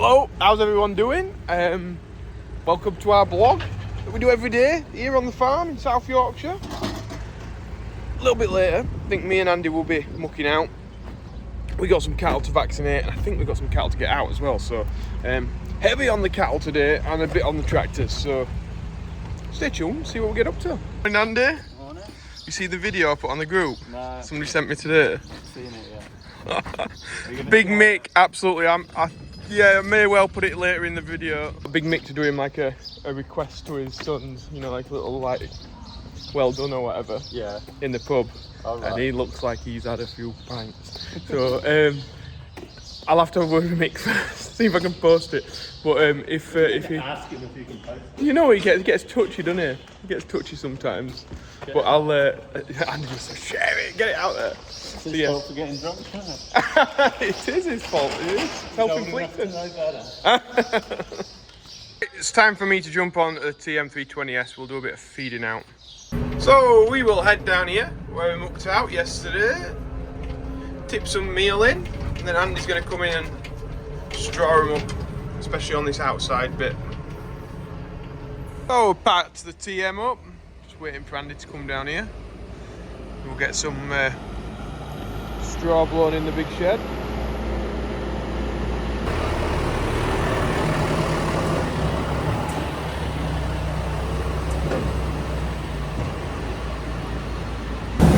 Hello, how's everyone doing? Welcome to our blog that we do every day here on the farm in South Yorkshire. A little bit later, I think me and Andy will be mucking out. We got some cattle to vaccinate, and I think we've got some cattle to get out as well. So heavy on the cattle today and a bit on the tractors. So stay tuned, see what we get up to. And Andy, Morning. you see the video I put on the group? No. Somebody sent me today. Seen it, yeah. Big Mick, absolutely. I may well put it later in the video. Big Mick to do him like a request to his sons, you know, like a little like well done or whatever. Yeah. In the pub, Right. and he looks like he's had a few pints. So I'll have to have a word with Mick first, see if I can post it. But if he, ask him if you can post it. you know, he gets touchy, doesn't he? He gets touchy sometimes. Yeah. But I'll Andy just say, share it, get it out there. It's his fault for getting drunk, isn't it? It is his fault. It is self-inflicted. No better. It's time for me to jump on the TM320S. We'll do a bit of feeding out. So we will head down here where we mucked out yesterday, tip some meal in, and then Andy's going to come in and straw them up, especially on this outside bit. Oh, packed the TM up. Just waiting for Andy to come down here. We'll get some straw blown in the big shed.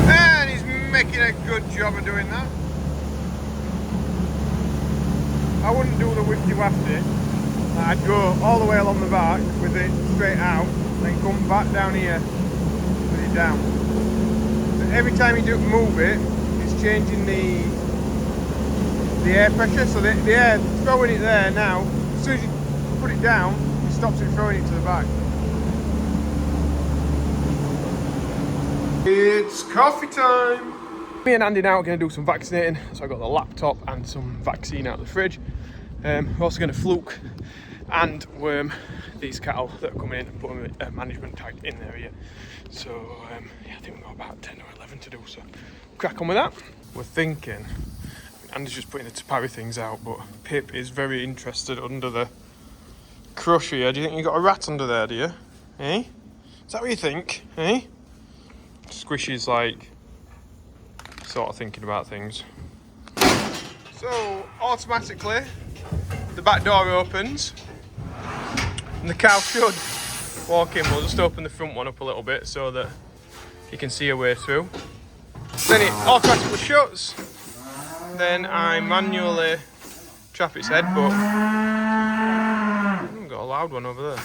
And he's making a good job of doing that. I wouldn't do the wifty wafty. I'd go all the way along the back with it straight out, then come back down here with it down. So every time you do move it, it's changing the air pressure. So the air throwing it there now. As soon as you put it down, it stops it throwing it to the back. It's coffee time. Me and Andy now are going to do some vaccinating. So I got the laptop and some vaccine out of the fridge. We're also going to fluke and worm these cattle that are coming in and put them in a management tag in there here. So yeah, I think we've got about 10 or 11 to do, so crack on with that. We're thinking, Andy's just putting the Tapari things out, but Pip is very interested under the crusher here. Do you think you've got a rat under there, do you? Eh? Is that what you think? Eh? Squishy's like sort of thinking about things. So automatically the back door opens and the cow should walk in. We'll just open the front one up a little bit so that you can see her way through. Then it automatically shuts. Then I manually trap its head, but I've got a loud one over there.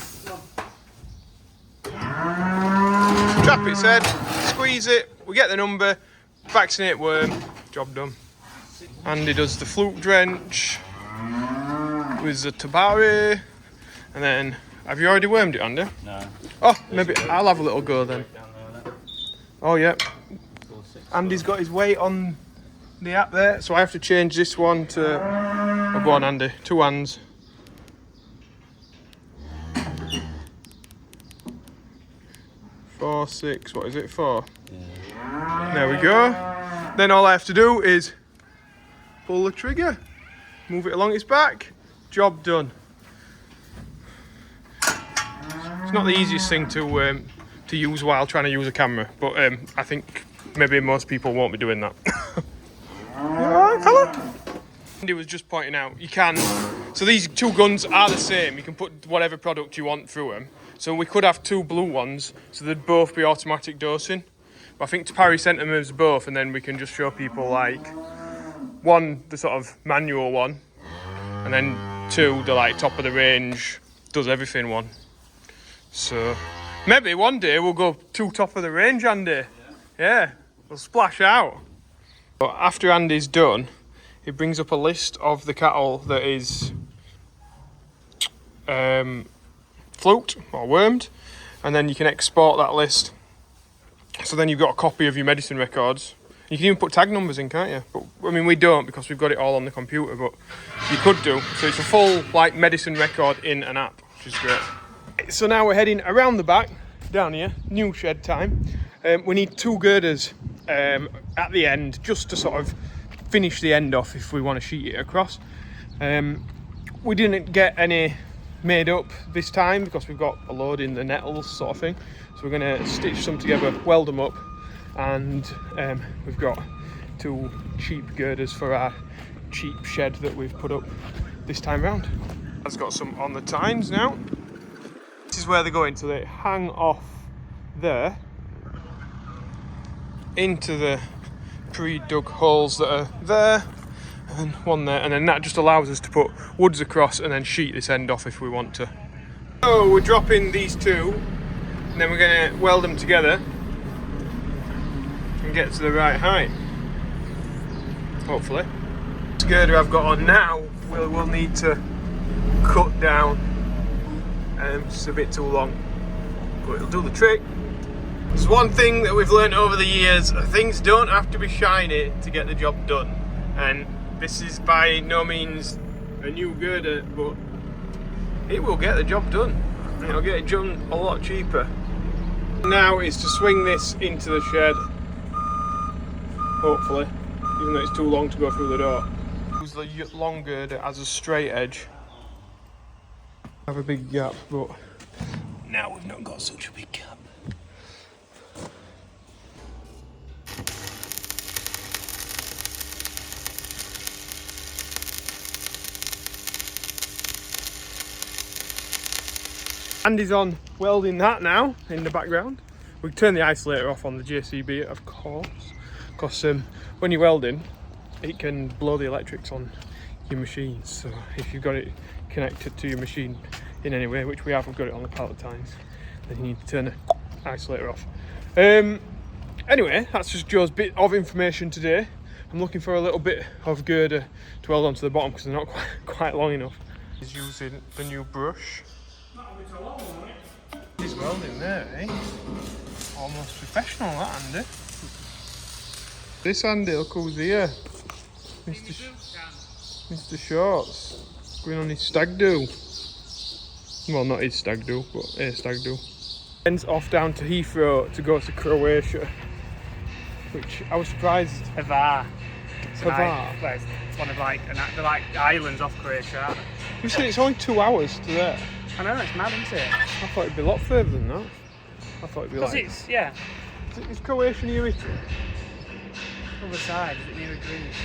Trap its head, squeeze it, we get the number, vaccinate worm, job done. Andy does the fluke drench with the Tabari, and then, have you already wormed it, Andy? No. Oh, maybe I'll have a little go then. Oh, yeah. Andy's got his weight on the app there, so I have to change this one to... Oh, go on, Andy. 2 hands. Four, 6, what is it, 4? Yeah. There we go. Then all I have to do is pull the trigger, move it along its back, job done. It's not the easiest thing to use while trying to use a camera, but I think maybe most people won't be doing that. Alright, fella? Andy was just pointing out, you can, so these 2 guns are the same, you can put whatever product you want through them. So we could have 2 blue ones, so they'd both be automatic dosing. But I think Tapari sent them as both, and then we can just show people like, 1, the sort of manual one, and then 2, the like top of the range, does everything one. So maybe one day we'll go 2 top of the range, Andy. Yeah, we'll splash out. But after Andy's done, he brings up a list of the cattle that is fluked or wormed, and then you can export that list. So then you've got a copy of your medicine records. You can even put tag numbers in, can't you? But I mean, we don't because we've got it all on the computer, but you could do. So it's a full like medicine record in an app, which is great. So now we're heading around the back, down here, new shed time. We need 2 girders at the end, just to sort of finish the end off if we want to sheet it across. we didn't get any made up this time because we've got a load in the nettles sort of thing. So we're going to stitch some together, weld them up, and we've got 2 cheap girders for our cheap shed that we've put up this time round. I've got some on the tines now. This is where they're going, so they hang off there into the pre-dug holes that are there, and one there, and then that just allows us to put woods across and then sheet this end off if we want to. So we're dropping these 2, and then we're going to weld them together and get to the right height, hopefully. This girder I've got on now we'll need to cut down. It's a bit too long, but it'll do the trick. There's one thing that we've learned over the years: things don't have to be shiny to get the job done. And this is by no means a new girder, but it will get the job done. It'll get it done a lot cheaper. Now is to swing this into the shed, hopefully, even though it's too long to go through the door. Use the long girder as a straight edge. Have a big gap, but now we've not got such a big gap. Andy's on welding that now in the background. We turn the isolator off on the JCB, of course, because when you're welding, it can blow the electrics on your machines. So if you've got it connected to your machine in any way, which we have, we've got it on the pallet tines, then you need to turn the isolator off. Anyway, that's just Joe's bit of information today. I'm looking for a little bit of girder to weld onto the bottom because they're not quite long enough. He's using the new brush. He's welding there, eh? Almost professional, that Andy. This Andy, look who's here. Mr. Shorts. Going on his stag do. Well, not his stag do, but a stag do. Ends off down to Heathrow to go to Croatia, which I was surprised. Hvar. Hvar? It's one of the islands off Croatia, aren't they? You said it's only 2 hours to there. I know, it's mad, isn't it? I thought it'd be a lot further than that. I thought it'd be like... Because it's, yeah. Is Croatia near Italy? Other side, is it near Greece?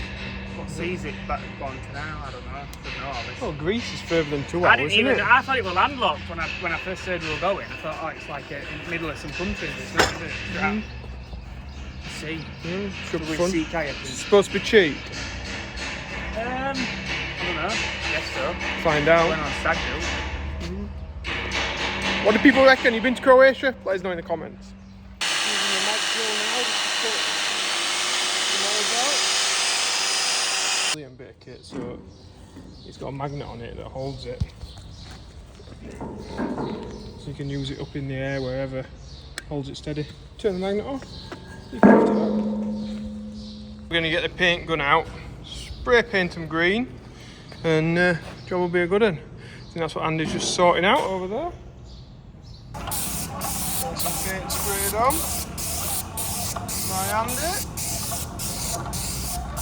What sea's it back on to now? I don't know. All this. Well, Greece is further than 2 I hours, didn't isn't even. it? I thought it was landlocked when I first heard we were going. I thought, oh, it's like in the middle of some country. It's not, is it? Right. Sea. Should be With fun. sea kayaking. It's supposed to be cheap. I don't know. Guess so. Find out. Went on a stag do. What do people reckon? You been to Croatia? Let us know in the comments. Brilliant bit of kit, so it's got a magnet on it that holds it. So you can use it up in the air wherever, holds it steady. Turn the magnet off. You can lift it up. We're going to get the paint gun out, spray paint them green, and job will be a good one. I think that's what Andy's just sorting out over there. Some paint sprayed on by Andy.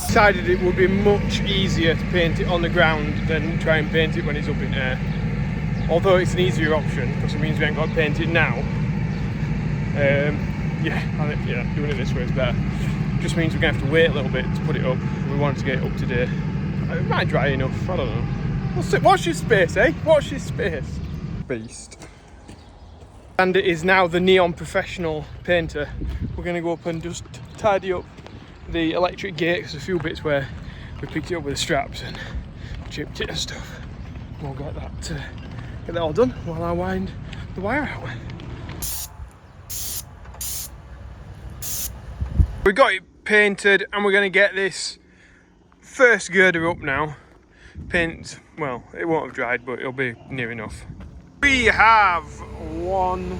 Decided it would be much easier to paint it on the ground than try and paint it when it's up in air. Although it's an easier option because it means we ain't got to paint it now. Yeah, doing it this way is better. Just means we're going to have to wait a little bit to put it up. We wanted to get it up today. It might dry enough, I don't know. Watch this space, eh? Watch this space. Beast. And it is now the neon professional painter. We're going to go up and just tidy up the electric gate. There's a few bits where we picked it up with the straps and chipped it and stuff. We'll get that all done while I wind the wire out. We got it painted and we're going to get this first girder up now. Paint, well, it won't have dried, but it'll be near enough. We have one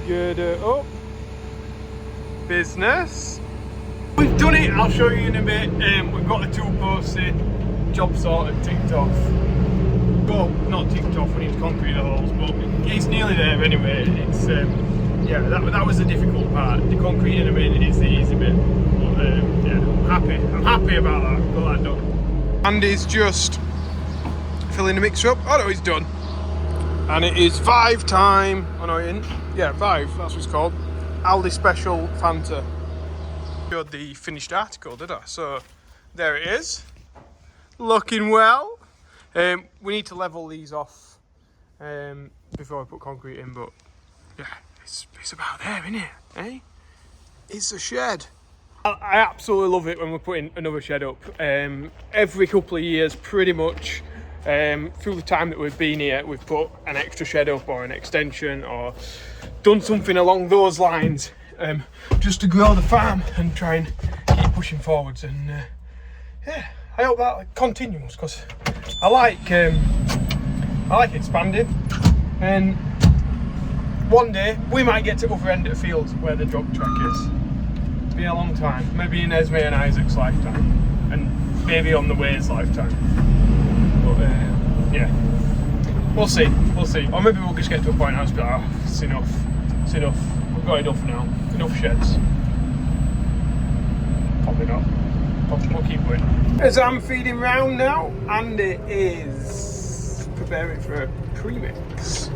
girder up. Business. We've done it, I'll show you in a bit. We've got the 2 posts in, job sorted, ticked off. Well, not ticked off, we need to concrete the holes, but it's nearly there anyway. It's yeah, that was the difficult part. The concrete in a minute is the easy bit. But yeah, I'm happy about that. Got that done. Andy's just filling the mixer up. Oh no, he's done. And it is Vive time. Oh no, it isn't. Yeah, Vive, that's what it's called. Aldi Special Fanta. Showed the finished article, did I? So there it is. Looking well. We need to level these off before I put concrete in, but yeah, it's about there, isn't it? Eh? It's a shed. I absolutely love it when we're putting another shed up. Every couple of years, pretty much, through the time that we've been here, we've put an extra shed up or an extension or done something along those lines, just to grow the farm and try and keep pushing forwards. And yeah, I hope that continues, because I like expanding, and one day we might get to the other end of the field where the drop track is. It's been a long time, maybe in Esme and Isaac's lifetime, and maybe on the Way's lifetime. But yeah, we'll see. Or maybe we'll just get to a point and I'll just be like, oh, it's enough. We've got enough now. Enough sheds. Probably not. We'll keep going. As I'm feeding round now, Andy is preparing for a premix.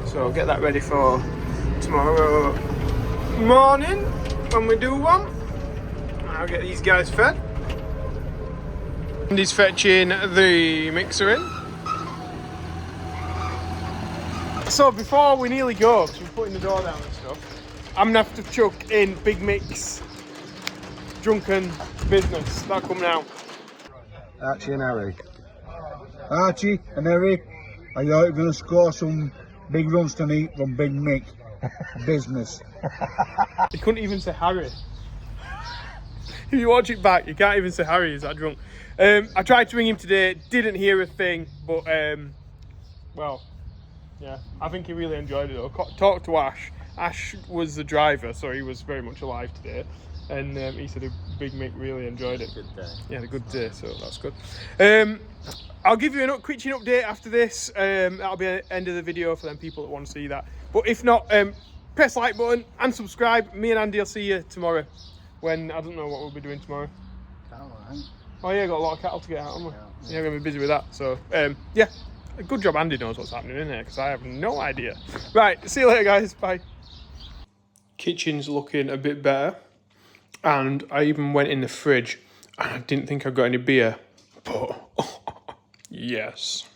So I'll get that ready for tomorrow morning when we do one. I'll get these guys fed. Andy's fetching the mixer in. So before we nearly go, because we're putting the door down and stuff, I'm gonna have to chuck in Big Mix Drunken Business. That'll come now. Archie and Harry. Archie and Harry, are you going to score some big runs tonight from Big Mick Business? He couldn't even say Harry. If you watch it back, you can't even say Harry, he's that drunk. I tried to ring him today, didn't hear a thing, but well, yeah, I think he really enjoyed it though. Talked to Ash. Ash was the driver, so he was very much alive today. And he said Big Mick really enjoyed it. Good day. Yeah, a good day, so that's good. I'll give you a kitchen update after this. That'll be the end of the video for them people that want to see that. But if not, press like button and subscribe. Me and Andy will see you tomorrow. When, I don't know what we'll be doing tomorrow. Oh yeah, got a lot of cattle to get out, haven't we? Yeah, we're going to be busy with that. So, yeah, good job Andy knows what's happening in there, because I have no idea. Right, see you later guys, bye. Kitchen's looking a bit better. And I even went in the fridge and I didn't think I got any beer, but yes.